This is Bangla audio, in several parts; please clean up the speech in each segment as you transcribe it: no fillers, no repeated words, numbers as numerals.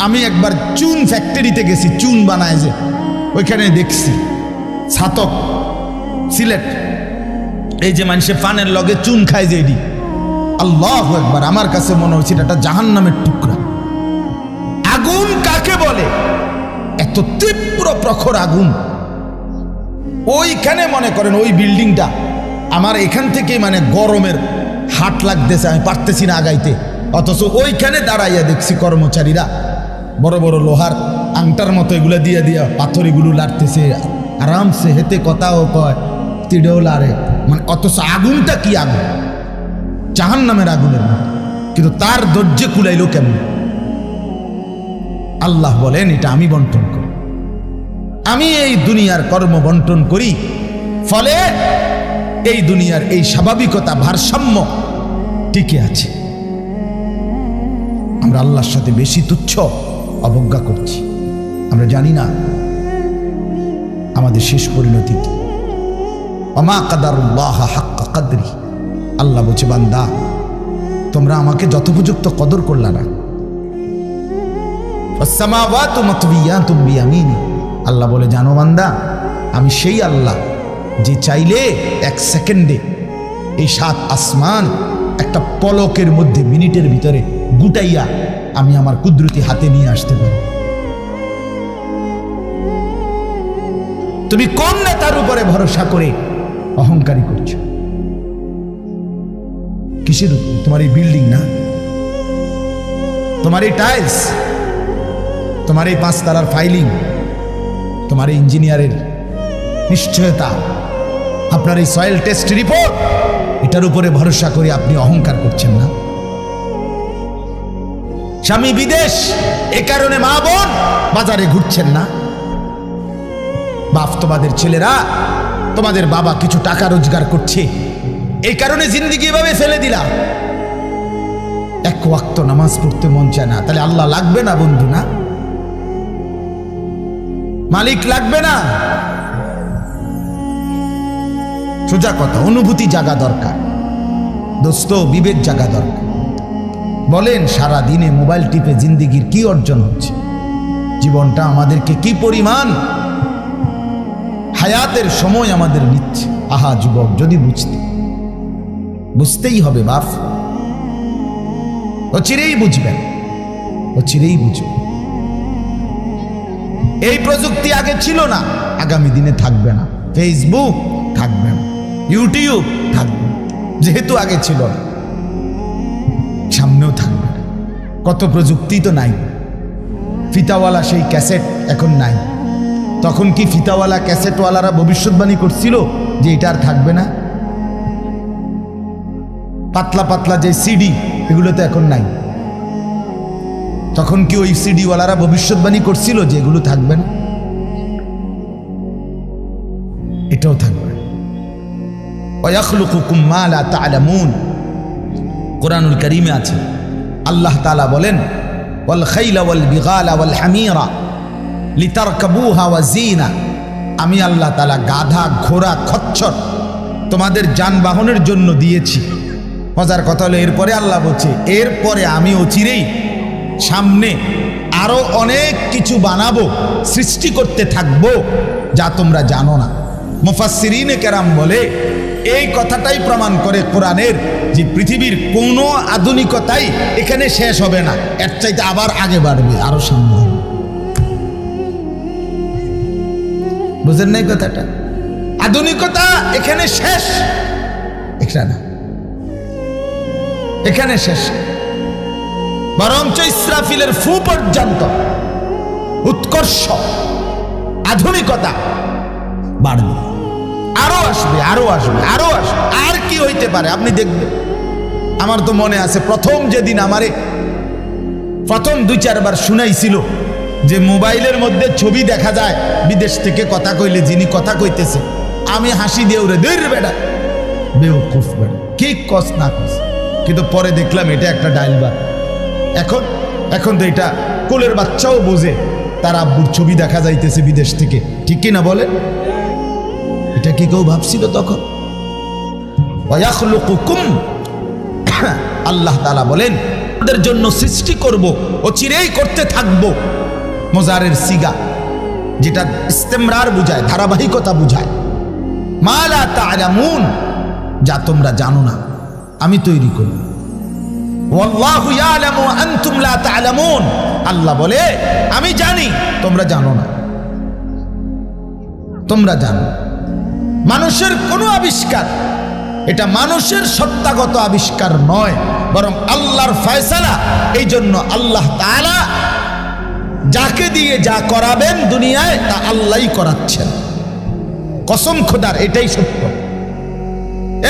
আমি একবার চুন ফ্যাক্টরিতে গেছি, চুন বানায় যে, ওইখানে দেখছি ছাতক সিলেট, এই যে মানুষে পানের লগে চুন খায় যে, এডি আল্লাহু আকবার, আমার কাছে মনে হচ্ছে এটা জাহান্নামের টুকরা। আগুন কাকে বলে? এত তীব্র প্রখর আগুন। ওইখানে মনে করেন ওই বিল্ডিংটা আমার এখান থেকে মানে গরমের হাট লাগতেছে, আমি পারতেছি না আগাইতে, অথচ ওইখানে দাঁড়াইয়া দেখছি কর্মচারীরা বড় বড় লোহার আংটার মতো এগুলো দিয়ে দিয়া পাথর এগুলো লাড়তেছে, আরামসে হেতে কথাও কয়, তিড়েও লাড়ে, মানে অথচ আগুনটা কি আগুন, জাহান্নামের আগুনের মতো। কিন্তু তার ধৈর্য কুলাইল কেমন? আল্লাহ বলেন এটা আমি বন্টন করি, আমি এই দুনিয়ার কর্ম বন্টন করি, ফলে এই দুনিয়ার এই স্বাভাবিকতা ভারসাম্য টিকে আছে। আমরা আল্লাহর সাথে বেশি তুচ্ছ অবজ্ঞা করছি, আমরা জানি না আমাদের শেষ পরিণতি কি। ওমা কাদারুল্লাহ হাক্কা কদরি, আল্লাহ বলছে বান্দা তোমরা আমাকে যথোপযুক্ত কদর করলা না। ওয়াসসামাওয়াতু মাতবিয়াতুম বিয়ামিনি, আল্লাহ বলে জানো বান্দা আমি সেই আল্লাহ যে চাইলে এক সেকেন্ডে এই 7 আসমান একটা পলকের মধ্যে মিনিটের ভিতরে গুটাইয়া আমি আমার কুদরতি হাতে নিয়ে আসতে পারি। তুমি কোন নেতার উপরে ভরসা করে অহংকারী করছো? কিসের উপর? তোমার এই বিল্ডিং না, তোমার এই টাইলস, তোমার এই 5 তারার ফাইলিং, তোমার এই ইঞ্জিনিয়ারের নিশ্চয়তা, আপনার এই সয়েল টেস্ট রিপোর্ট, এটার উপরে ভরসা করে আপনি অহংকার করছেন না? স্বামী বিদেশ, এ কারণে মা বোন বাজারে ঘুরছেন না? বাস্তবাদের ছেলেরা, তোমাদের বাবা কিছু টাকা রোজগার করছে, এই কারণে জিন্দেগি এভাবে ফেলে দিলা। এক ওয়াক্ত নামাজ পড়তে মন চায় না, তাহলে আল্লাহ লাগবে না বন্ধু? না, মালিক লাগবে না? সোজা কথা, অনুভূতি জাগা দরকার দোস্ত, বিবেক জাগা দরকার। বলেন সারা দিনে মোবাইল টিপে জিন্দেগির কি অর্জন হচ্ছে? জীবনটা আমাদেরকে কি পরিমাণ হায়াতের সময় আমাদের নিচ্ছে। আহা যুবক, যদি বুঝতেই হবে বাপ, অচিরেই বুঝবেন, অচিরেই বুঝবেন। এই প্রযুক্তি আগে ছিল না, আগামী দিনে থাকবে না। ফেসবুক থাকবে না, ইউটিউব থাকবে না, যেহেতু আগে ছিল না, সামনেও থাকবে না। কত প্রযুক্তি তো নাই। ফিতাওয়ালা সেই ক্যাসেট এখন নাই। তখন কি ফিতাওয়ালা ক্যাসেটওয়ালারা ভবিষ্যৎবাণী করছিল যে এটা আর থাকবে না? পাতলা পাতলা যে সিডি, এগুলো তো এখন নাই। তখন কি ওই সিডিওয়ালারা ভবিষ্যৎবাণী করছিল যে এগুলো থাকবে না? এটাও থাকবে। ওয়াখলুকুকুম মা লা তা'লামুন, কুরআনুল কারীমে আছে, আল্লাহ তাআলা বলেন ওয়াল খাইলা ওয়াল বিগালা ওয়াল হামিরা লিতারকাবুহা ওয়া জিনা, আমি আল্লাহ তাআলা গাধা, ঘোড়া, খচ্চর তোমাদের যানবাহনের জন্য দিয়েছি। মজার কথা হলো এরপরে আল্লাহ বলছে এরপরে আমি অচিরেই সামনে আরো অনেক কিছু বানাবো, সৃষ্টি করতে থাকবো যা তোমরা জানো না। মুফাসসিরিনে কেরাম বলে এই কথাটাই প্রমাণ করে কোরআনের যে পৃথিবীর কোনো আধুনিকতাই এখানে শেষ হবে না, এর চাইতে আবার আগে বাড়বে, আরো সামনে হবে। বুঝেন নাই কথাটা? আধুনিকতা এখানে শেষ, এখানে না, এখানে শেষ। বরঞ্চ ইসরাফিলের ফু পর্যন্ত উৎকর্ষ আধুনিকতা বাড়বে, আরো আসবে, আরো আসবে, আরো আসবে। আর কি হইতে পারে আপনি দেখবেন। আমার তো মনে আছে প্রথম যেদিন আমারে প্রথম 2-4 বার শুনাইছিল যে মোবাইলের মধ্যে ছবি দেখা যায় বিদেশ থেকে কথা কইলে, যিনি কথা কইতেছে, আমি হাসি দিয়ে উড়ে দূর বেটা বেওকুফ বেটা, কি কস না কস। কিন্তু পরে দেখলাম এটা একটা ডায়লবার। এখন তো এটা কোলের বাচ্চাও বোঝে তার আব্বুর ছবি দেখা যাইতেছে বিদেশ থেকে, ঠিক কি না বলে? এটা কি কেউ ভাবছিল তখন? ওয়াখলুকুকুম, আল্লাহ তাআলা বলেন তোমাদের জন্য সৃষ্টি করব, অচিরেই করতে থাকব। মোজারের সিগা, যেটা ইস্তেমরার বুঝায়, ধারাবাহিকতা বুঝায়। মা লা তা'লামুন, যা তোমরা জানো না আমি তৈরি করব। ওয়াল্লাহু ইয়ালামু আনতুম লা তা'লামুন, আল্লাহ বলে আমি জানি তোমরা জানো না। তোমরা জানো মানুষের কোনো আবিষ্কার, এটা মানুষের সত্তাগত আবিষ্কার নয়, বরং আল্লাহর ফয়সালা। এই জন্য আল্লাহ তাআলা যাকে দিয়ে যা করাবেন দুনিয়ায় তা আল্লাহই করাচ্ছেন। কসম খোদার, এটাই সত্য।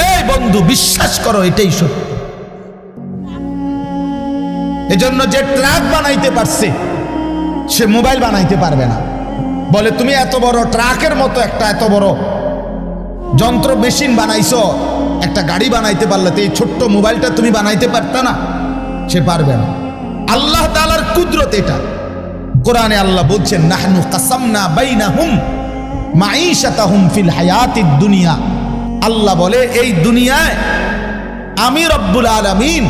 এই বন্ধু বিশ্বাস করো, এটাই সত্য। এজন্য যে ট্রাক বানাইতে পারছে সে মোবাইল বানাইতে পারবে না। বলে তুমি এত বড় ট্রাকের মতো একটা এত বড় যন্ত্র মেশিন বানাইছো, একটা গাড়ি বানাইতে পারলে তো এই ছোট্ট মোবাইলটা তুমি বানাইতে পারতা না? সে পারবে না। আল্লাহ তাআলার কুদরত এটা। কোরআনে আল্লাহ বলছেন, নাহনু কাসামনা বাইনাহুম মাঈশাতাহুম ফিল হায়াতিদ দুনিয়া। আল্লাহ বলে এই দুনিয়ায় আমি রব্বুল আলামিন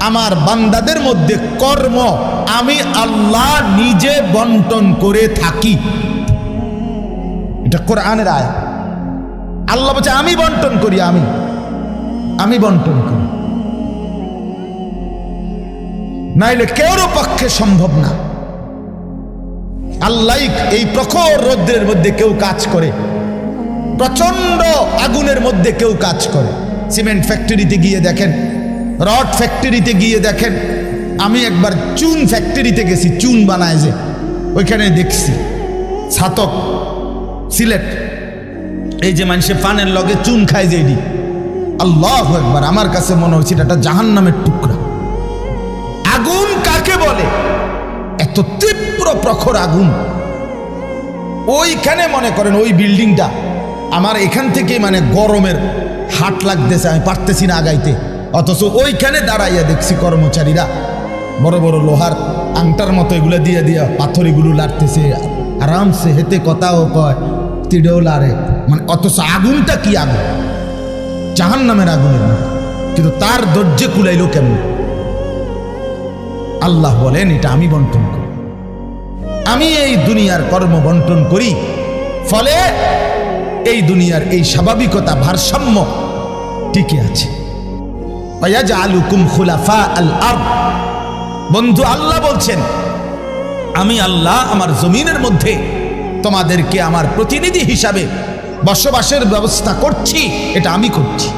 আমার বান্দাদের মধ্যে কর্ম আমি আল্লাহ নিজে বন্টন করে থাকি। এটা কোরআনের আয়াত। আল্লাহ বলছে আমি বন্টন করি, আমি বন্টন করি, নাইলে কেউর পক্ষে সম্ভব না। আল্লাহ এই প্রখর রৌদ্রের মধ্যে কেউ কাজ করে, প্রচন্ড আগুনের মধ্যে কেউ কাজ করে। সিমেন্ট ফ্যাক্টরিতে গিয়ে দেখেন, রড ফ্যাক্টরিতে গিয়ে দেখেন। আমি একবার চুন ফ্যাক্টরিতে গেছি, চুন বানায় যে, ওইখানে দেখছি ছাতক সিলেট, এই যে মানুষে পানের লগে চুন খায় যে, এটি আল্লাহু আকবার, আমার কাছে মনে হচ্ছে এটা জাহান্নামের টুকরা। আগুন কাকে বলে? এত তীব্র প্রখর আগুন। ওইখানে মনে করেন ওই বিল্ডিংটা আমার এখান থেকে মানে গরমের হাট লাগতেছে, আমি পারতেছি না আগাইতে। অথচ ওইখানে দাঁড়াইয়া দেখছি কর্মচারীরা বড় বড় লোহার আংটার মতো এগুলো দিয়ে দিয়া পাথর এগুলো লাড়তেছে, আরামসে হেতে কথাও কয়, তিড়েও লাড়ে। মানে অথচ আগুনটা কি আগুন, জাহান্নামের আগুনের মতো। কিন্তু তার ধৈর্য কুলাইলো কেমন? আল্লাহ বলেন এটা আমি বন্টন করি, আমি এই দুনিয়ার কর্ম বন্টন করি। ফলে এই দুনিয়ার এই স্বাভাবিকতা ভারসাম্য টিকে আছে। ওয়াজআলুকুম খুলাফা আল আরদ। বন্ধু আল্লাহ বলছেন আমি আল্লাহ আমার জমিনের মধ্যে তোমাদেরকে আমার প্রতিনিধি হিসাবে বসবাসের ব্যবস্থা করছি, এটা আমি করছি।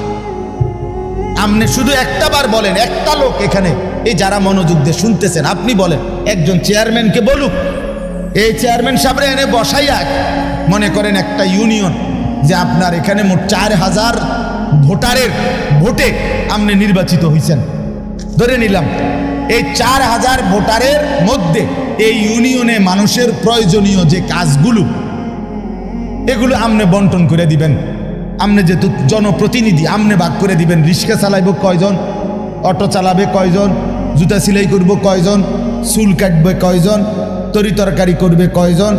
আপনি শুধু একটা বার বলেন, একটা লোক এখানে এই যারা মনোযোগ দিয়ে শুনতেছেন, আপনি বলেন একজন চেয়ারম্যানকে বলুক, এই চেয়ারম্যান সাহেবরা এনে বসাইয়া, মনে করেন একটা ইউনিয়ন যে আপনার এখানে মোট 4000 ভোটারের ভোটে আপনি নির্বাচিত হয়েছেন, ধরে নিলাম। এই 4000 ভোটারের মধ্যে এই ইউনিয়নে মানুষের প্রয়োজনীয় যে কাজগুলো এগুলো আপনি বন্টন করে দিবেন। আপনি যেহেতু জনপ্রতিনিধি, আপনি ভাগ করে দিবেন। রিক্সা চালাইব কয়জন, অটো চালাবে কয়জন, জুতা সেলাই করব কয়জন, চুল কাটবে কয়জন, তরি তরকারি করবে কয়জন,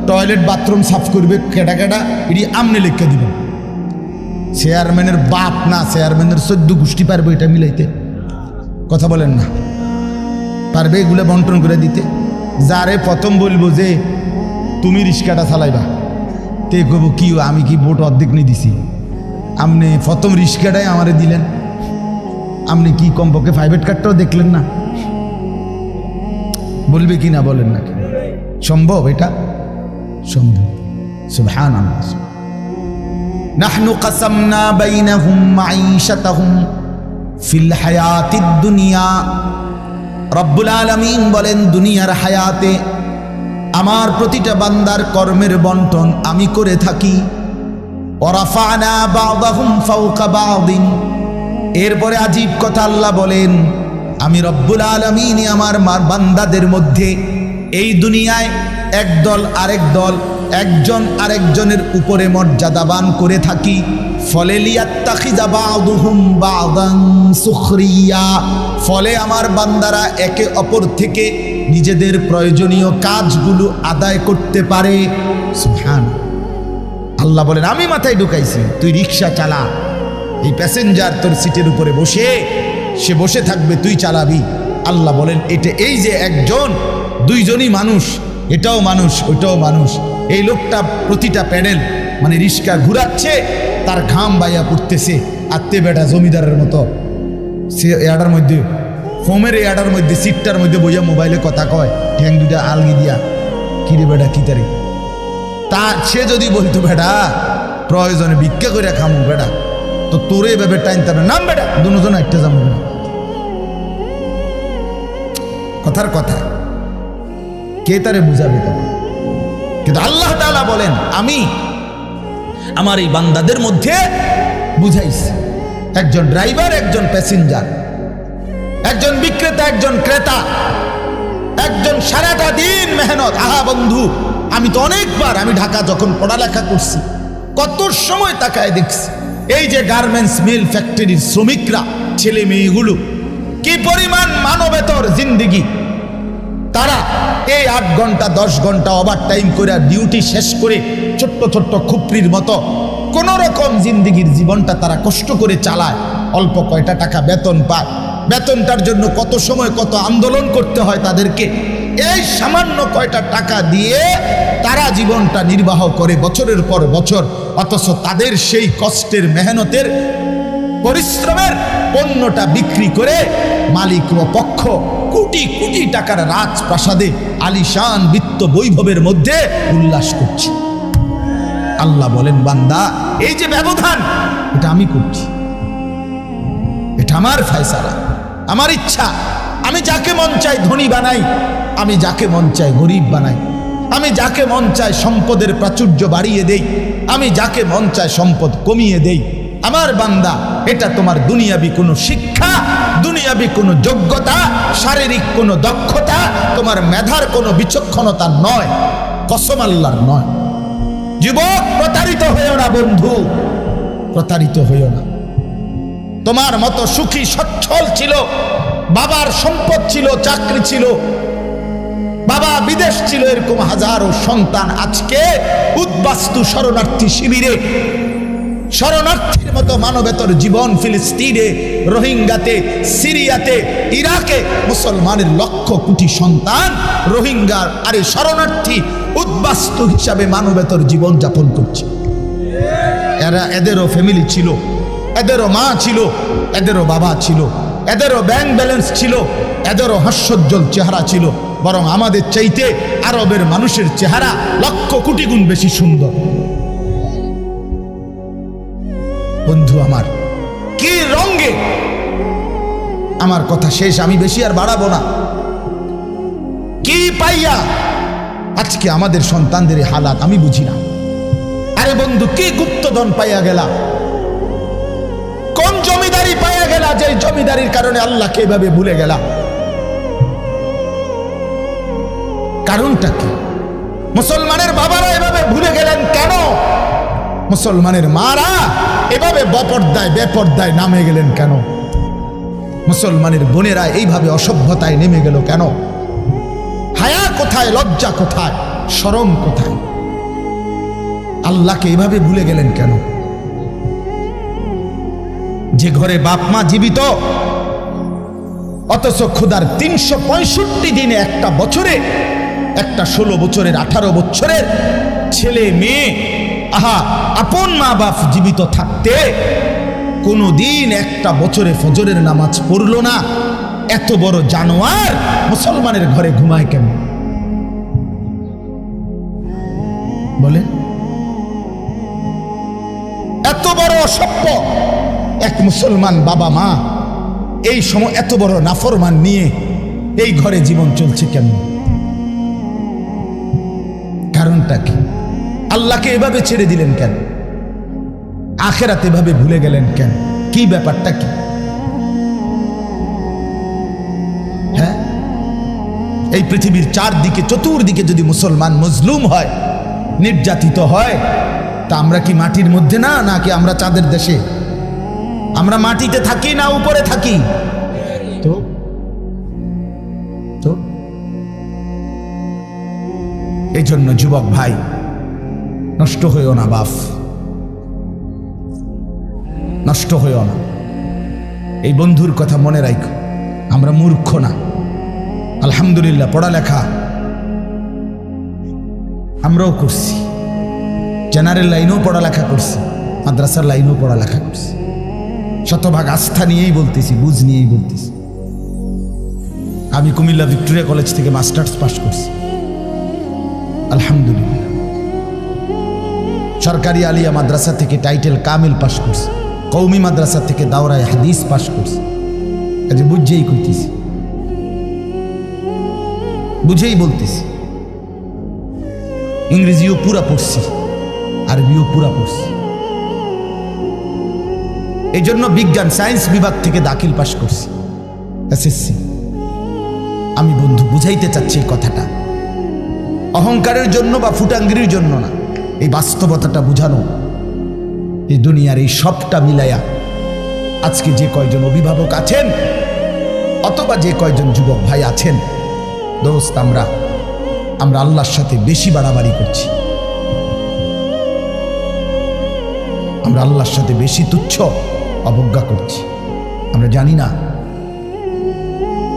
টয়লেট বাথরুম সাফ করবে কেটা কেটা, এটি আপনি লিখে দিবেন। চেয়ারম্যানের বাপ না, চেয়ারম্যানের 14 গোষ্ঠী পারবে এটা মিলাইতে? কথা বলেন না, পারবে এগুলো বন্টন করে দিতে? যারে প্রথম বলবো যে তুমি রিক্সাটা চালাইবা, তে কব কি আমি কি ভোট অর্ধেক নিয়ে দিছি, আপনি প্রথম রিক্সাটাই আমারে দিলেন, আপনি কি কমপক্ষে প্রাইভেট কার্ডটাও দেখলেন না? বলবে কি না বলেন না? সম্ভব? এটা সম্ভব। সুবহানাল্লাহ। নাহনু কাসামনা বাইনাহুম মাঈশাতাহুম ফিল হায়াতিদ দুনিয়া। রব্বুল আলামিন বলেন দুনিয়ার হায়াতে আমার প্রতিটা বান্দার কর্মের বন্টন আমি করে থাকি। ওয়ারাফা'না বা'দাহুম ফাওকা বা'দিন। এরপরে আজীব কথা আল্লাহ বলেন আমি রব্বুল আলামিন আমার বান্দাদের মধ্যে এই দুনিয়ায় একদল আরেক দল, একজন আরেকজনের উপরে মর্যাদাবান করে থাকি। ফলে লিয়াত্তাখিযা বা'দুহুম বা'দান সুখরিয়া। ফলে আমার বান্দারা একে অপর থেকে নিজেদের প্রয়োজনীয় কাজগুলো আদায় করতে পারে। সুবহানাল্লাহ। আল্লাহ বলেন আমি মাথায় ঢুকাইছি, তুই রিক্সা চালা, এই প্যাসেঞ্জার তোর সিটের উপরে বসে, সে বসে থাকবে, তুই চালাবি। আল্লাহ বলেন এটা এই যে একজন দুইজনই মানুষ, এটাও মানুষ ওইটাও মানুষ। এই লোকটা প্রতিটা প্যাডেল মানে রিস্কা ঘুরাচ্ছে, তার ঘাম বাইয়া পড়তেছে, আত্মে বেটা জমিদারের মতো সে এয়াডার মধ্যে ফোমের এয়াডার মধ্যে সিটটার মধ্যে বইয়া মোবাইলে কথা কয়, ঠ্যাং দুটা আলগি দিয়া, কিরে বেটা কি তারে। তা সে যদি বলতো বেটা প্রয়োজনে ভিক্ষা করে খামু বেটা, তো তোরে এভাবে টাইনতে হবে, নাম বেটা দুজন একটা যাবো না। কথার কথা কে তারে বুঝাবে তখন? কিন্তু আল্লাহ তাআলা বলেন আমি আমার এই বান্দাদের মধ্যে বুঝাইছি, একজন ড্রাইভার, একজন প্যাসেঞ্জার, একজন বিক্রেতা, একজন ক্রেতা, একজন সারাটা দিন মেহনত। আহা বন্ধু, আমি তো অনেকবার আমি ঢাকা যখন পড়ালেখা করছি কত সময় তাকায় দেখছি এই যে গার্মেন্টস মিল ফ্যাক্টরির শ্রমিকরা, ছেলে মেয়েগুলো কি পরিমাণ মানবেতর জিন্দিগি। তারা এই 8 ঘন্টা 10 ঘন্টা ওভার টাইম করে ডিউটি শেষ করে ছোট্ট ছোট্ট খুপড়ির মতো কোন রকম জিন্দিগির জীবনটা তারা কষ্ট করে চালায়। অল্প কয়টা টাকা বেতন পায়, বেতনটার জন্য কত সময় কত আন্দোলন করতে হয় তাদেরকে। এই সামান্য কয়টা টাকা দিয়ে তারা জীবনটা নির্বাহ করে বছরের পর বছর, অথচ তাদের সেই কষ্টের মেহনতের পরিশ্রমের পণ্যটা বিক্রি করে মালিক ও পক্ষ কোটি কোটি টাকার রাজপ্রাসাদে আলিশান বিত্ত বৈভবের মধ্যে উল্লাস করছে। আল্লাহ বলেন বান্দা এই যে ব্যবধান এটা আমি করছি, এটা আমার ফয়সালা, আমার ইচ্ছা। আমি যাকে মন চাই ধনী বানাই, আমি যাকে মন চাই গরিব বানাই, আমি যাকে মন চাই সম্পদের প্রাচুর্য বাড়িয়ে দেই, আমি যাকে মন চাই সম্পদ কমিয়ে দেই। আমার বান্দা এটা তোমার দুনিয়াবি কোনো শিক্ষা, দুনিয়াবি কোনো যোগ্যতা, শারীরিক কোনো দক্ষতা, তোমার মেধার কোনো বিচক্ষণতা নয়, কসম আল্লাহর নয়। যুবক প্রতারিত হইও না বন্ধু, প্রতারিত হইও না। তোমার মতো সুখী সচ্ছল ছিল, বাবার সম্পদ ছিল, চাকরি ছিল, বাবা বিদেশ ছিল, এরকম হাজারো সন্তান আজকে উদ্বাস্তু শরণার্থী শিবিরে, শরণার্থীর মতো মানবেতর জীবন ফিলিস্তিনে, রোহিঙ্গাতে, সিরিয়াতে, ইরাকে মুসলমানের লক্ষ কোটি সন্তান রোহিঙ্গার আরে শরণার্থী উদ্বাস্তু হিসাবে মানবেতর জীবন যাপন করছে। এদেরও ফ্যামিলি ছিল, এদেরও মা ছিল, এদেরও বাবা ছিল, এদেরও ব্যাংক ব্যালেন্স ছিল, এদেরও হাস্যোজ্জ্বল চেহারা ছিল। বরং আমাদের চাইতে আরবের মানুষের চেহারা লক্ষ কোটি গুণ বেশি সুন্দর। বন্ধু আমার কি রঙে, আমার কথা শেষ, আমি বেশি আর বাড়াবো না। কি পাইয়া আজকে আমাদের সন্তানদের হালাত আমি বুঝি না। আরে বন্ধু কি গুপ্তধন পাইয়া গেলা, কোন জমিদারি পাইয়া গেলা, যে জমিদারির কারণে আল্লাহকে এভাবে ভুলে গেলা? কারণটা কি? মুসলমানের বাবারা এভাবে ভুলে গেলেন কেন? মুসলমানের মারা এভাবে বপর্দায় বেপর্দায় নামে গেলেন কেন? মুসলমানের বোনেরা এইভাবে অসভ্যতায় নেমে গেল কেন? হায়া কোথায়, লজ্জা কোথায়, শরম কোথায়? আল্লাহকে এভাবে ভুলে গেলেন কেন? যে ঘরে বাপ মা জীবিত, অথচ খোদার 365 দিনে একটা বছরে, একটা 16 বছরের 18 বছরের ছেলে মেয়ে, আহা আপন মা বাপ জীবিত থাকতে কোনো দিন একটা বছরে ফজরের নামাজ পড়লো না। এত বড় জানোয়ার মুসলমানের ঘরে ঘুমায় কেন বলে? এত বড় অসভ্য এক মুসলমান বাবা মা এই সময় এত বড় নাফরমান নিয়ে এই ঘরে জীবন চলছে কেন? কারণটা কি? আল্লাহকে এভাবে ছেড়ে দিলেন কেন? আখিরাত এভাবে ভুলে গেলেন কেন? কি ব্যাপারটা কি? হ্যাঁ, এই পৃথিবীর চারদিকে চতুর্দিকে যদি মুসলমান মজলুম হয়, নির্যাতিত হয়, তা আমরা কি মাটির মধ্যে না, নাকি আমরা চাঁদের দেশে? আমরা মাটিতে থাকি না উপরে থাকি? তো তো এই জন্য যুবক ভাই নষ্ট হইও না, বাপ নষ্ট হইও না। এই বন্ধুর কথা মনে রাখো, আমরা মূর্খ না। আলহামদুলিল্লাহ পড়ালেখা আমরাও করছি, জেনারেল লাইনেও পড়ালেখা করছি, মাদ্রাসার লাইনেও পড়ালেখা করছি। শতভাগ আস্থা নিয়েই বলতেছি, বুঝ নিয়েই বলতেছি। আমি কুমিল্লা ভিক্টোরিয়া কলেজ থেকে মাস্টার্স পাস করছি আলহামদুলিল্লাহ। সরকারি আলিয়া মাদ্রাসা থেকে টাইটেল কামিল পাস করছি, কওমি মাদ্রাসা থেকে দাওরায়ে হাদিস পাস করছি। কাজে বুঝেই কইতেছি, বুঝেই বলতেছি। ইংরেজিও পুরা পড়ছি, আরবিও পুরা পড়ছি। এই জন্য বিজ্ঞান সায়েন্স বিভাগ থেকে দাখিল পাস করছি, এসএসসি। আমি বন্ধু বুঝাইতে চাচ্ছি এই কথাটা অহংকারের জন্য বা ফুটাঙ্গির জন্য না, এই বাস্তবতাটা বুঝানো। এই দুনিয়ার এই সবটা মিলাইয়া আজকে যে কয়জন অভিভাবক আছেন অথবা যে কয়জন যুবক ভাই আছেন, দোস্ত আমরা আল্লাহর সাথে বেশি বাড়াবাড়ি করছি। আমরা আল্লাহর সাথে বেশি তুচ্ছ অবজ্ঞা করছি। আমরা জানি না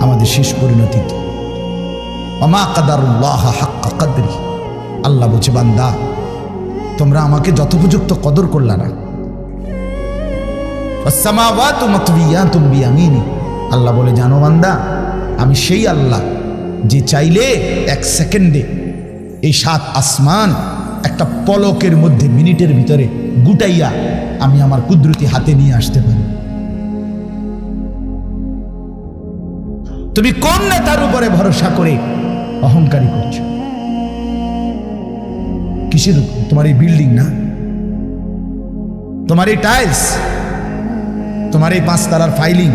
আমাদের শেষ পরিণতি কি। ওমা কাদারুল্লাহ হাক্কা কদরি, আল্লাহ বলছে বান্দা তোমরা আমাকে যথোপযুক্ত কদর করলা না। ওয়াসসামাওয়াতু মাতবিয়াতুম বিয়ামিনি, আল্লাহ বলে জানো বান্দা আমি সেই আল্লাহ যে চাইলে এক সেকেন্ডে এই 7 আসমান একটা পলকের মধ্যে মিনিটের ভিতরে গুটাইয়া আমি আমার কুদরতি হাতে নিয়ে আসতে পারি। তুমি কোন নেতার উপরে ভরসা করে অহংকারী করছো? কিসের উপর? তোমার এই বিল্ডিং না, তোমার এই টাইলস, তোমার এই 5 তারার ফাইলিং,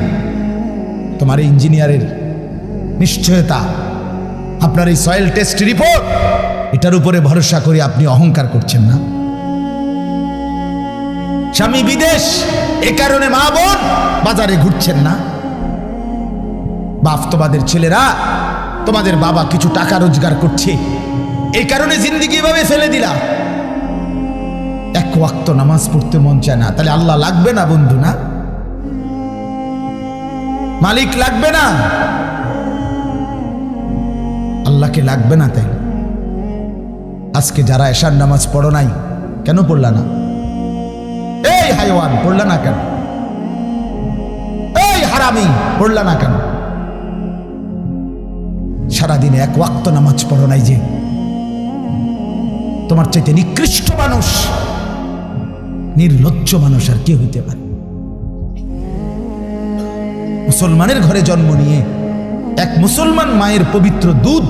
তোমার এই ইঞ্জিনিয়ারের নিশ্চয়তা, আপনার এই সয়েল টেস্ট রিপোর্ট, এটার উপরে ভরসা করে আপনি অহংকার করছেন না? স্বামী বিদেশ, এ কারণে মা বোন বাজারে ঘুরছেন না? বাস্তবাদের ছেলেরা তোমাদের বাবা কিছু টাকা রোজগার করছে, এই কারণে জিন্দেগি ভাবে ফেলে দিলা। এক ওয়াক্ত নামাজ পড়তে মন চায় না, তাহলে আল্লাহ লাগবে না বন্ধু? না মালিক লাগবে না? আল্লাহকে লাগবে না? তাই আজকে যারা এশার নামাজ পড়ো নাই, কেন পড়লা না? এই হাইওয়ান পড়লা না কেন? এই হারামি পড়লা না কেন? সারাদিনে এক ওয়াক্ত নামাজ পড়ো নাই যে, তোমার চাইতে নিকৃষ্ট মানুষ, নির্লজ্জ মানুষ আর কে হইতে পারে? মুসলমানের ঘরে জন্ম নিয়ে এক মুসলমান মায়ের পবিত্র দুধ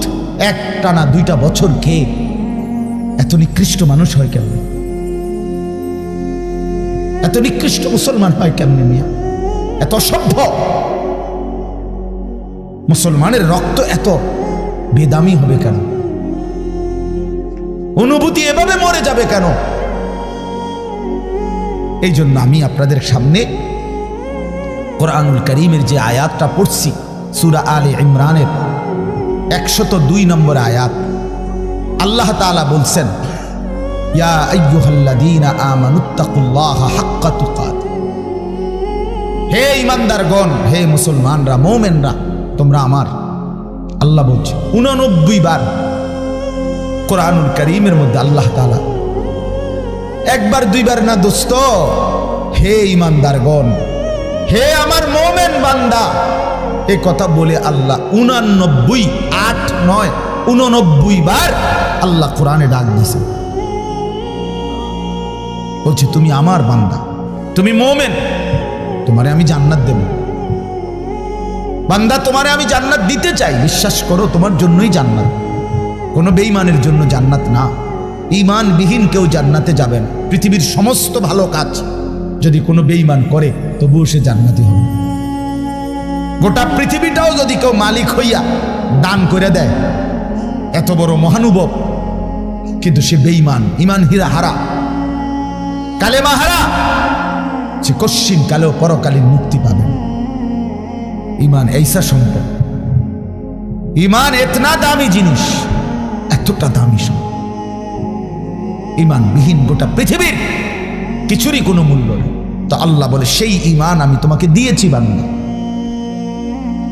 এক টানা 2টা বছর খেয়ে এত নিকৃষ্ট মানুষ হয় কেমন? এত নিকৃষ্ট মুসলমান হয় কেমনে মিয়া? এত অসভ্য মুসলমানের রক্ত এত বেদামি হবে কেন? অনুভূতি এভাবে মরে যাবে কেন? এই জন্য আমি আপনাদের সামনে কোরআনুল কারীমের যে আয়াতটা পড়ছি, সূরা আলে ইমরানের 102 নম্বর আয়াত, আল্লাহ তাআলা বলছেন ইয়া আইয়ুহাল্লাযীনা আমানুত্তাকুল্লাহা হাক্কা তুকাতিহ, হে ঈমানদারগণ, হে মুসলমানরা, মুমিনরা, তোমরা আমার, আল্লাহ বলছে 89 বার কোরআনুল কারীমের মধ্যে আল্লাহ তাআলা, একবার দুইবার না দোস্ত, হে ঈমানদারগণ, হে আমার মুমিন বান্দা, এই কথা বলে আল্লাহ 89, 8, 9, 89 বার আল্লাহ কোরআনে ডাক দিয়েছে। বলছে তুমি আমার বান্দা, তুমি মুমিন, তোমারে আমি জান্নাত দেব। বান্দা তোমারে আমি জান্নাত দিতে চাই, বিশ্বাস করো তোমার জন্যই জান্নাত, কোনো বেঈমানের জন্য জান্নাত না। ঈমানবিহীন কেউ জান্নাতে যাবে না। পৃথিবীর সমস্ত ভালো কাজ যদি কোনো বেঈমান করে তবুও সে জান্নাতি হবে। গোটা পৃথিবীটাও যদি কেউ মালিক হইয়া দান করে দেয়, এত বড় মহানুভব, কিন্তু সে বেঈমান, ঈমান হীরা হারা, কালেমা হারা, সে কশ্চিন কালেও পরকালীন মুক্তি পাবে। ঈমান এইসা সম্পদ, ঈমান এতনা দামি জিনিস, এতটা দামি সম্পদ। ঈমানবিহীন গোটা পৃথিবীর কিছুরই কোনো মূল্য নেই। তো আল্লাহ বলে সেই ঈমান আমি তোমাকে দিয়েছি বান্দা,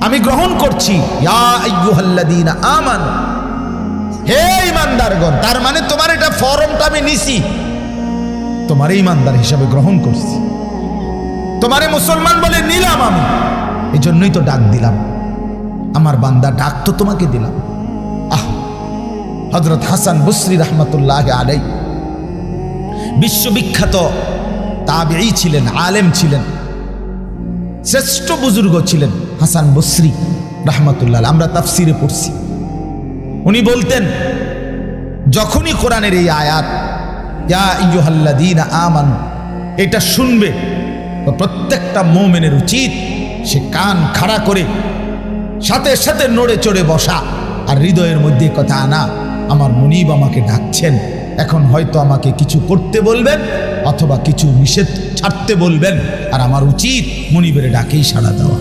আমি গ্রহণ করছি। ইয়া আইয়ুহাল্লাযীনা আমানু, হে ঈমানদারগণ। তার মানে তোমার এটা ফরমটা আমি নিছি, তোমার ঈমানদার হিসাবে গ্রহণ করছি, তোমারে মুসলমান বলে নিলাম আমি। এই জন্যই তো ডাক দিলাম, আমার বান্দা ডাক তো তোমাকে দিলাম। হযরত হাসান বসরি রাহমাতুল্লাহি আলাইহি বিশ্ববিখ্যাত তাবেঈ ছিলেন, আলেম ছিলেন, শ্রেষ্ঠ বুজুর্গ ছিলেন হাসান বসরি রাহমাতুল্লাহ। আমরা তাফসিরে পড়ছি, উনি বলতেন যখনই কোরআনের এই আয়াত ইয়া আইয়ুহাল্লাযীনা আমানু এটা শুনবে, প্রত্যেকটা মুমিনের উচিত সে কান খাড়া করে সাথে সাথে নড়ে চড়ে বসা আর হৃদয়ের মধ্যে কথা আনা, আমার মুনিব আমাকে ডাকছেন, এখন হয়তো আমাকে কিছু করতে বলবেন অথবা কিছু নিষেধ ছাড়তে বলবেন, আর আমার উচিত মুনিবের ডাকেই সাড়া দেওয়া।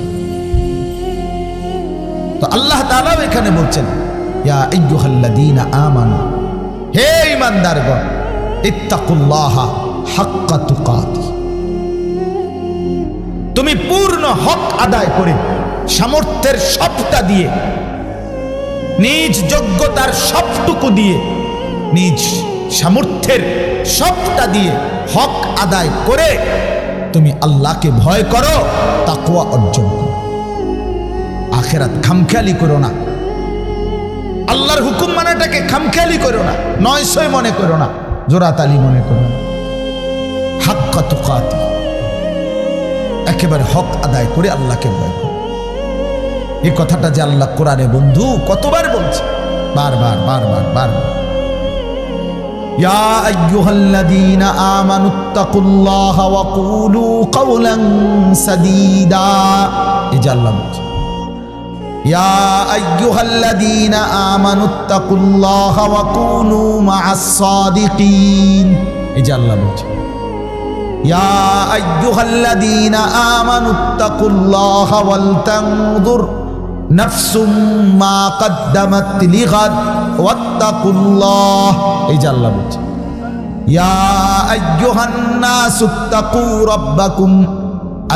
তো আল্লাহ তাআলাও এখানে বলছেন ইয়া আইয়ুহাল্লাযীনা আমানু, হে ঈমানদারগণ, ইত্তাকুল্লাহা হাক্কা তুকাতিহ, তুমি পূর্ণ হক আদায় করে সামর্থ্যের সবটা দিয়ে, নিজ যোগ্যতার সবটুকু দিয়ে, নিজ সামর্থ্যের সবটা দিয়ে হক আদায় করে তুমি আল্লাহকে ভয় করো, তাকওয়া অর্জন করো। আখিরাত খামখেয়ালি করো না, আল্লাহর হুকুম মানাটাকে খামখেয়ালি করো না, নয়সয় মনে করো না, জোরাতালি মনে করো না। হাক্কা তুকাতিহ, একেবারে হক আদায় করে আল্লাহকে ভয় করো। এই কথাটা যে আল্লাহ কোরআনে বন্ধু কতবার বলছে, বারবার বারবার বারবার। ইয়া আইয়ুহাল্লাযীনা আমানুত্তাকুল্লাহা ওয়া কুলু কাওলান সাদীদা, এই যে আল্লাহ বলছে ইয়া আইয়ুহাল্লাযীনা আমানুত্তাকুল্লাহা ওয়া কুনু মা'আস সাদিকিন, এই যে আল্লাহ বলছে ইয়া আইয়ুহাল্লাযীনা আমানুত্তাকুল্লাহা ওয়াল তানজুর নাফসুম মা কদ্দামাত লিগাদ ওয়াত্তাকুল্লাহ, এই যে আল্লাহ বলছে ইয়া আইয়ুহান নাসুত্তাকু রাব্বাকুম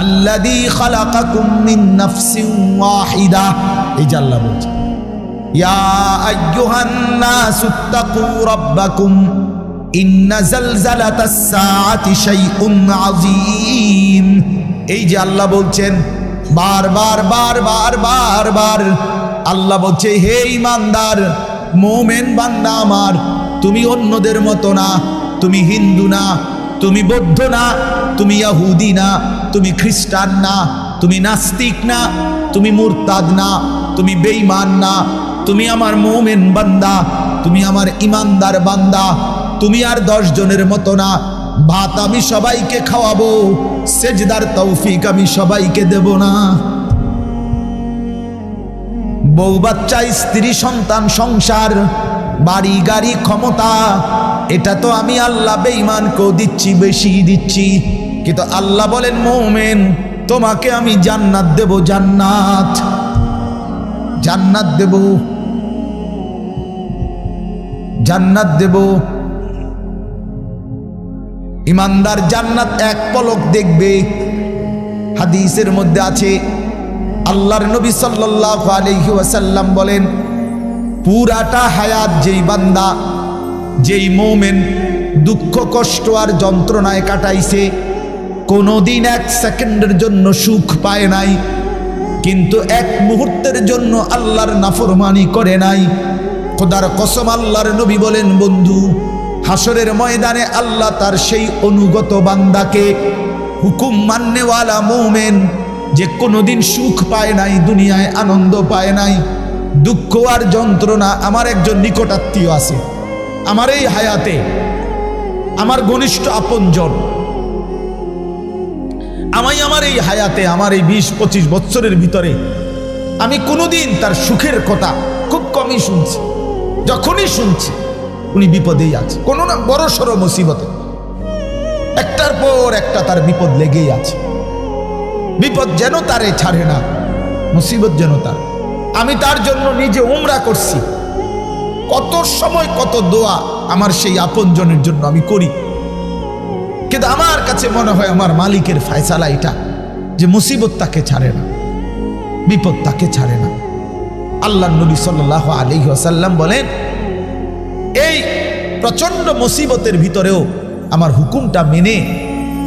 আল্লাযী খালাকাকুম মিন নাফসিন ওয়াহিদা, এই যে আল্লাহ বলছে ইয়া আইয়ুহান নাসুত্তাকু রাব্বাকুম ইন্না জালজালাতাস সাআতি শাইউন আযীম, এই যে আল্লাহ বলছেন বারবার বারবার বারবার। আল্লাহ বলছে হে ঈমানদার মুমিন বান্দা আমার, তুমি অন্যদের মতো না, তুমি হিন্দু না, তুমি বৌদ্ধ না, তুমি ইহুদি না, তুমি খ্রিস্টান না, তুমি নাস্তিক না, তুমি মুরতাদ না, তুমি বেঈমান না, তুমি আমার মুমিন বান্দা, তুমি আমার ঈমানদার বান্দা। তুমি আর 10 জনের মতো না। ভাত আমি সবাইকে খাওয়াবো, সেজদার তৌফিক আমি সবাইকে দেব না। বউ বাচ্চা, স্ত্রী সন্তান, সংসার, বাড়ি গাড়ি, ক্ষমতা, এটা তো আমি আল্লাহ বেঈমানকেও দিচ্ছি, বেশি দিচ্ছি। কিন্তু আল্লাহ বলেন মুমিন তোমাকে আমি জান্নাত দেব, জান্নাত, জান্নাত দেব, জান্নাত দেব। ঈমানদার জান্নাত এক পলক দেখবে। হাদিসের মধ্যে আছে আল্লাহর নবী সাল্লাল্লাহু আলাইহি ওয়াসাল্লাম বলেন পুরাটা হায়াত যেই বান্দা, যেই মুমিন দুঃখ কষ্ট আর যন্ত্রণায় কাটাইছে, কোনোদিন 1 সেকেন্ডের জন্য সুখ পায় নাই, কিন্তু 1 মুহূর্তের জন্য আল্লাহর নাফরমানি করে নাই, খোদার কসম আল্লাহর নবী বলেন বন্ধু হাসরের ময়দানে আল্লাহ তার সেই অনুগত বান্দাকে, হুকুম মাননেওয়ালা মুমিন যে কোনোদিন সুখ পায় নাই, দুনিয়ায় আনন্দ পায় নাই, দুঃখ আর যন্ত্রণা। আমার একজন নিকটাত্মীয় আছে আমার এই হায়াতে, আমার ঘনিষ্ঠ আপনজন, আমার এই হায়াতে, আমার এই 20-25 বছরের ভিতরে আমি কোনোদিন তার সুখের কথা খুব কমই শুনছি। যখনই শুনছি উনি বিপদেই আছে, কোনো না বড় সড়ো মুসিবতে, একটার পর একটা তার বিপদ লেগেই আছে। বিপদ যেন তারে ছাড়ে না, মুসিবত যেন তার। আমি তার জন্য নিজে উমরা করছি, কত সময় কত দোয়া আমার সেই আপনজনের জন্য আমি করি, কিন্তু আমার কাছে মনে হয় আমার মালিকের ফয়সালা এটা যে মুসিবত তাকে ছাড়ে না, বিপদ তাকে ছাড়ে না। আল্লাহর নবী সাল্লাল্লাহু আলাইহি ওয়াসাল্লাম বলেন, এই প্রচন্ড মুসিবতের ভিতরেও আমার হুকুমটা মেনে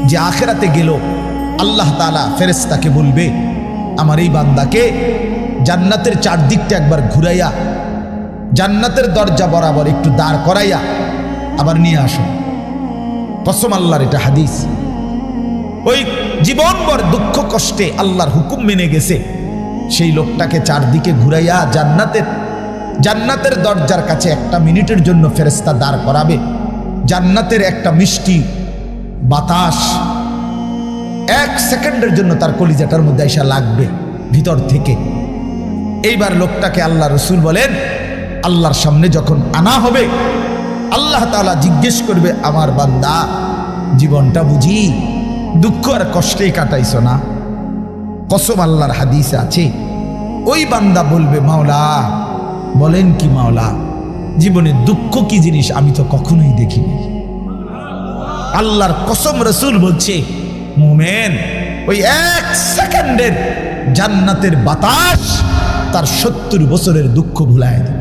যে আখিরাতে গেল, আল্লাহ তাআলা ফেরেশতাকে বলবে, আমার এই বান্দাকে জান্নাতের চারদিকটা একবার ঘুরাইয়া জান্নাতের দরজা বরাবর একটু দাঁড় করাইয়া আবার নিয়ে আসো। কসম আল্লাহর, এটা হাদিস। ওই জীবনভর দুঃখ কষ্টে আল্লাহর হুকুম মেনে গেছে, সেই লোকটাকে চারদিকে ঘুরাইয়া জান্নাতের দরজার কাছে একটা মিনিটের জন্য ফেরেশতা দাঁড় করাবে। জান্নাতের একটা মিষ্টি বাতাস 1 সেকেন্ডের জন্য তার কলিজাটার মধ্যে এসে লাগবে ভিতর থেকে। এইবার লোকটাকে আল্লাহ রসুল বলেন, আল্লাহর সামনে যখন আনা হবে, আল্লাহ তাআলা জিজ্ঞেস করবে, আমার বান্দা জীবনটা বুঝি দুঃখ আর কষ্টেই কাটাইছো না? কসম আল্লাহর হাদিসে আছে, ওই বান্দা বলবে, মাওলা বলেন কি মাওলা, জীবনে দুঃখ কি জিনিস আমি তো কখনোই দেখিনি। আল্লাহর কসম, রসুল বলছে, মুমিন ওই 1 সেকেন্ডের জান্নাতের বাতাস তার 70 বছরের দুঃখ ভুলায় দেয়।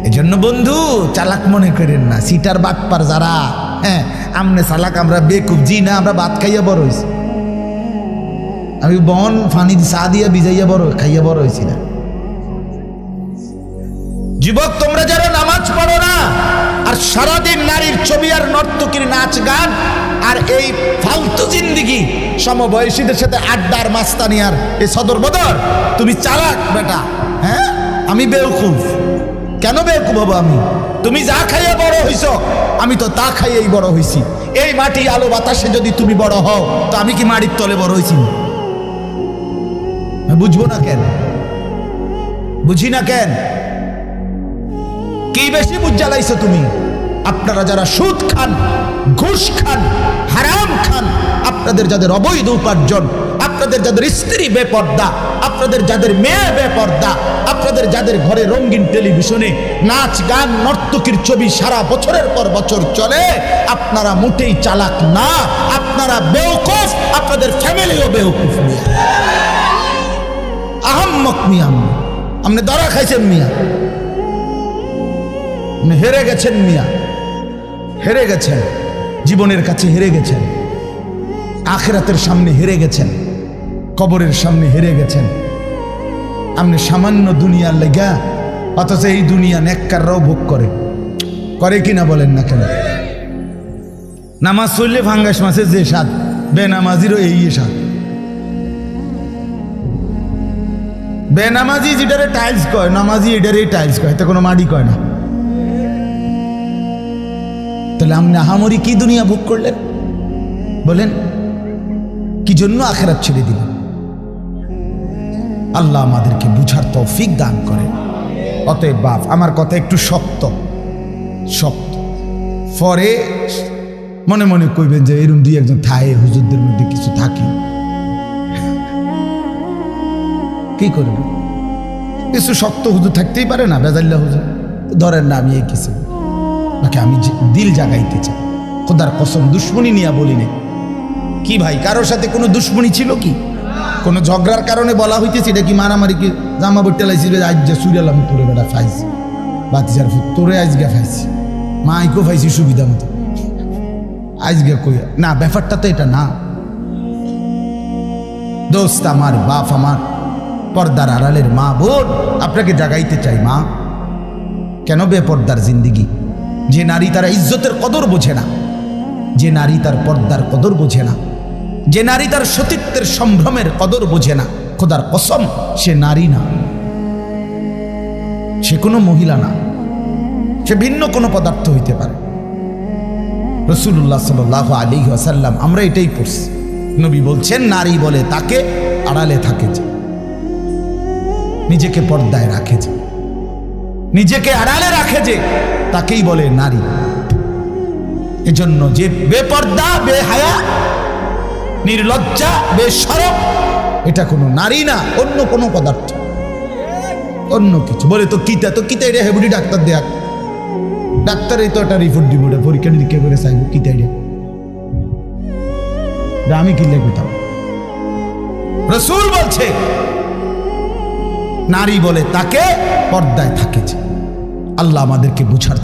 এজন্য বন্ধু চালাক মনে করেন না, সিটার বাটপার যারা, হ্যাঁ আমনে চালাক, আমরা বেকুব জি না, আমরা ভাত খাইয়া বড় হয়েছি। আমি বন ফানি চা দিয়া ভিজাইয়া বড় খাইয়া বড় হয়েছি না। যুবক, তোমরা যারা নামাজ পড়ো না আর সারাদিন নারীর ছবি আর নর্তকীর নাচ গান আর এই ফালতু জিন্দিগি, সমবয়সীদের সাথে আড্ডার মাস্তানি আর এই সদর বদর, তুমি চালাক বেটা। হ্যাঁ, আমি বেওকুফ। কেন বেওকুফ হবো আমি? তুমি যা খাইয়া বড় হইছ, আমি তো তা খাইয়েই বড় হইছি। এই মাটি আলো বাতাসে যদি তুমি বড় হও, তো আমি কি মাটির তলে বড় হইছি? বুঝবো না কেন? বুঝি না কেন? কি বেশি বুঝ জ্বালাইছো তুমি? আপনারা যারা সুদ খান, ঘুষ খান, হারাম খান, আপনাদের যাদের অবৈধ উপার্জন, আপনাদের যাদের স্ত্রী বেপর্দা, আপনাদের যাদের মেয়ে বেপর্দা, আপনাদের যাদের ঘরে রঙিন টেলিভিশনে নাচ গান নর্তকীর ছবি সারা বছরের পর বছর চলে, আপনারা মোটেই চালাক না, আপনারা বেওকুফ, আপনাদের ফ্যামিলিও বেওকুফ। মিয়া আহাম্মক, মিয়া আপনি ধরা খাইছেন, মিয়া হেরে গেছেন, মিয়া হেরে গেছেন, জীবনের কাছে হেরে গেছেন, আখিরাতের সামনে হেরে গেছেন, কবরের সামনে হেরে গেছেন। আপনি সামান্য দুনিয়ার লেগা, অথচ এই দুনিয়া নেককাররাও ভোগ করে কিনা বলেন না কেন? নামাজ চললে ফাঙ্গাস মাছের যে স্বাদ, বেনামাজিরও এই স্বাদ। বেনামাজি যেটারে টাইলস কয়, নামাজি এটারে টাইলস কয়, তো কোনো মাটি কয় না। তাহলে আপনি আহামরি কি দুনিয়া ভোগ করলেন বলেন? কি জন্য আখিরাত ছেড়ে দিলেন? আল্লাহ আমাদেরকে বুঝার তৌফিক দান করেন। অতএব বাপ, আমার কথা একটু শক্ত, পরে মনে মনে কইবেন যে এরকম 2-1 জন থাকে, হুজুরদের মধ্যে কিছু থাকে, কি করবেন? কিছু শক্ত হুজুর থাকতেই পারে না, বেজাল্লা হুজুর ধরেন না। আমি এই কিছু বাকি আমি দিল জাগাইতে চাই, খোদার কসম, দুশ্মনী নিয়ে বলি না। কি ভাই, কারোর সাথে কোনো দুশ্মনী ছিল কি? কোনো ঝগড়ার কারণে বলা হইতেছি? এটা কি মারামারি? কি জামা বইটা লাইছি, আজ যা সুইরাল আমি তোরে বেটা ফাইছি, বাতিজার তোরে আজকে ফাইছি, মাইকেও ফাইছি সুবিধা মতো, আজকে কই না। ব্যাপারটা তো এটা না দোস্ত। আমার বাপ, আমার পর্দার আড়ালের মা বোন, আপনাকে জাগাইতে চাই। মা, কেন বেপর্দার জিন্দিগি? যে নারী তার ইজ্জতের কদর বোঝে না, যে নারী তার পর্দার কদর বোঝে না, যে নারী তার সতীত্বের সম্ভ্রমের কদর বোঝে না, খোদার কসম সে নারী না, সে কোনো মহিলা না, সে ভিন্ন কোনো পদার্থ হইতে পারে। রাসূলুল্লাহ সাল্লাল্লাহু আলাইহি ওয়াসাল্লাম, আমরা এটাই পড়ছি, নবী বলছেন, নারী বলে তাকে আড়ালে থাকে যে, নিজেকে পর্দায় রাখে যে, নিজেকে আড়ালে রাখে যে, তাকেই বলে নারী। এজন্য যে বেপর্দা, বেহায়া, নির্লজ্জা, বেশরম, এটা কোনো নারী না, অন্য কোনো পদার্থ, অন্য কিছু। বলে তো কিতা এটা হেবুডি ডাক্তার দেখ, ডাক্তার এই তো একটা রিপোর্ট দিব, পরীক্ষা নিরীক্ষা করে চাইব কিতা এটা। আমি কি লেখতাম? রাসূল বলছে নারী বলে তাকে পর্দায় থাকে। আল্লাহ আমাদেরকে বুঝার